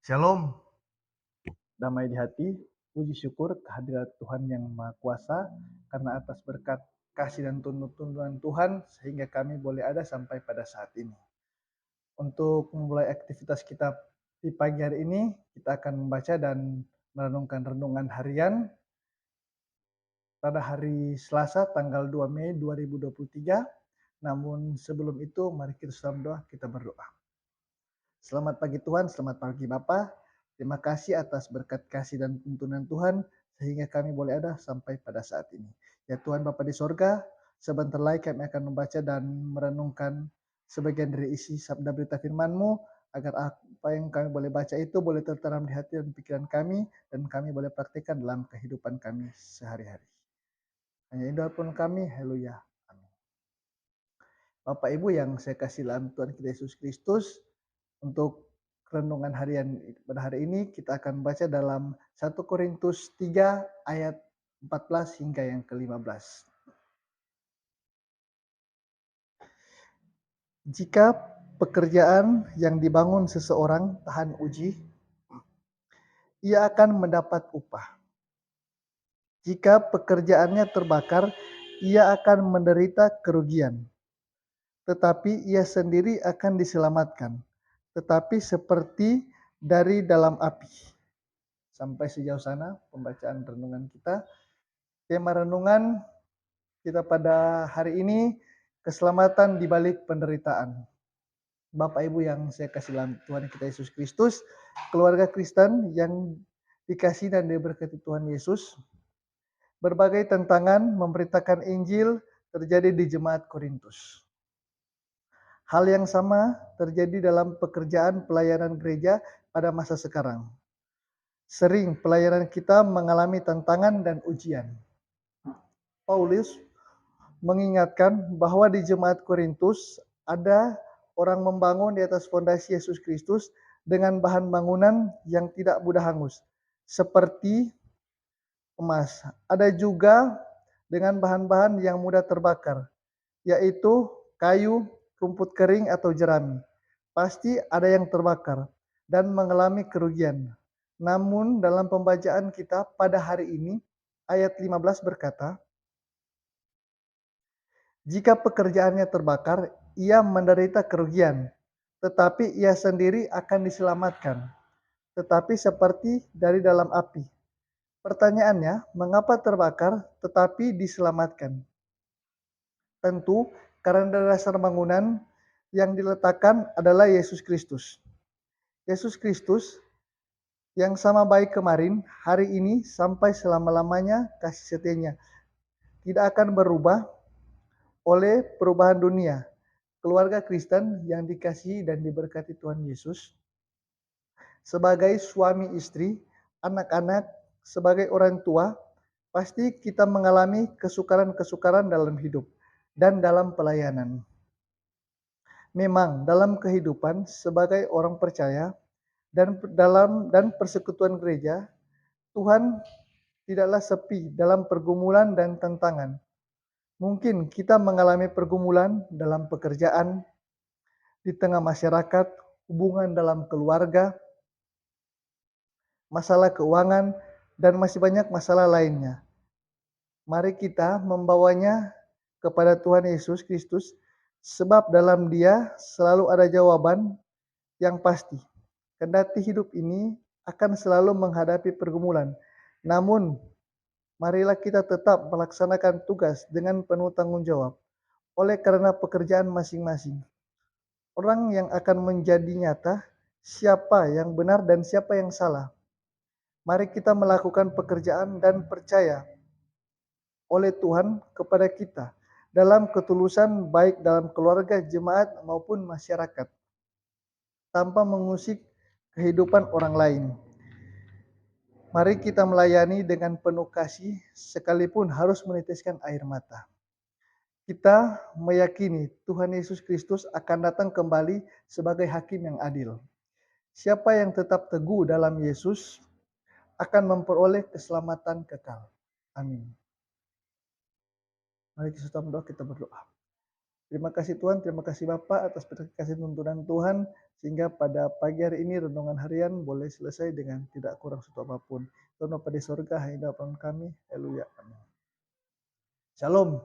Shalom. Damai di hati, puji syukur kehadirat Tuhan yang Maha Kuasa, karena atas berkat kasih dan tuntunan Tuhan, sehingga kami boleh ada sampai pada saat ini. Untuk memulai aktivitas kita di pagi hari ini, kita akan membaca dan merenungkan renungan harian pada hari Selasa tanggal 2 Mei 2023. Namun sebelum itu, mari kita dalam doa, kita berdoa. Selamat pagi Tuhan, selamat pagi Bapa. Terima kasih atas berkat kasih dan tuntunan Tuhan sehingga kami boleh ada sampai pada saat ini. Ya Tuhan Bapa di sorga, sebentar lagi kami akan membaca dan merenungkan sebagian dari isi sabda berita firman-Mu agar apa yang kami boleh baca itu boleh tertanam di hati dan pikiran kami dan kami boleh praktikkan dalam kehidupan kami sehari-hari. Hanya itu pun kami, haleluya. Amin. Bapak Ibu yang saya kasih dalam Tuhan kita Yesus Kristus, untuk renungan harian pada hari ini kita akan baca dalam 1 Korintus 3 ayat 14 hingga yang ke-15. Jika pekerjaan yang dibangun seseorang tahan uji, ia akan mendapat upah. Jika pekerjaannya terbakar, ia akan menderita kerugian. Tetapi ia sendiri akan diselamatkan, tetapi seperti dari dalam api. Sampai sejauh sana pembacaan renungan kita. Tema renungan kita pada hari ini, keselamatan di balik penderitaan. Bapak Ibu yang saya kasih dalam Tuhan kita Yesus Kristus, keluarga Kristen yang dikasih dan diberkati Tuhan Yesus, berbagai tantangan memberitakan Injil terjadi di jemaat Korintus. Hal yang sama terjadi dalam pekerjaan pelayanan gereja pada masa sekarang. Sering pelayanan kita mengalami tantangan dan ujian. Paulus mengingatkan bahwa di jemaat Korintus ada orang membangun di atas fondasi Yesus Kristus dengan bahan bangunan yang tidak mudah hangus, seperti emas. Ada juga dengan bahan-bahan yang mudah terbakar, yaitu kayu, rumput kering atau jerami. Pasti ada yang terbakar dan mengalami kerugian. Namun dalam pembacaan kita pada hari ini, ayat 15 berkata, jika pekerjaannya terbakar, ia menderita kerugian, tetapi ia sendiri akan diselamatkan, tetapi seperti dari dalam api. Pertanyaannya, mengapa terbakar tetapi diselamatkan? Tentu karena dasar bangunan yang diletakkan adalah Yesus Kristus. Yesus Kristus yang sama baik kemarin, hari ini sampai selama-lamanya kasih setianya tidak akan berubah oleh perubahan dunia. Keluarga Kristen yang dikasihi dan diberkati Tuhan Yesus, sebagai suami istri, anak-anak, sebagai orang tua, pasti kita mengalami kesukaran-kesukaran dalam hidup dan dalam pelayanan. Memang dalam kehidupan sebagai orang percaya dan persekutuan gereja, Tuhan tidaklah sepi dalam pergumulan dan tantangan. Mungkin kita mengalami pergumulan dalam pekerjaan, di tengah masyarakat, hubungan dalam keluarga, masalah keuangan, dan masih banyak masalah lainnya. Mari kita membawanya kepada Tuhan Yesus Kristus, sebab dalam Dia selalu ada jawaban yang pasti. Kendati hidup ini akan selalu menghadapi pergumulan, namun marilah kita tetap melaksanakan tugas dengan penuh tanggung jawab. Oleh karena pekerjaan masing-masing, orang yang akan menjadi nyata siapa yang benar dan siapa yang salah. Mari kita melakukan pekerjaan dan percaya oleh Tuhan kepada kita dalam ketulusan baik dalam keluarga, jemaat maupun masyarakat, tanpa mengusik kehidupan orang lain. Mari kita melayani dengan penuh kasih sekalipun harus menitiskan air mata. Kita meyakini Tuhan Yesus Kristus akan datang kembali sebagai hakim yang adil. Siapa yang tetap teguh dalam Yesus akan memperoleh keselamatan kekal. Amin. Mari kita berdoa, kita berdoa. Terima kasih Tuhan, terima kasih Bapak atas kasih tuntunan Tuhan, sehingga pada pagi hari ini renungan harian boleh selesai dengan tidak kurang suatu apapun. Tuhan Bapa di sorga, hanya kami, haleluya. Amin. Shalom.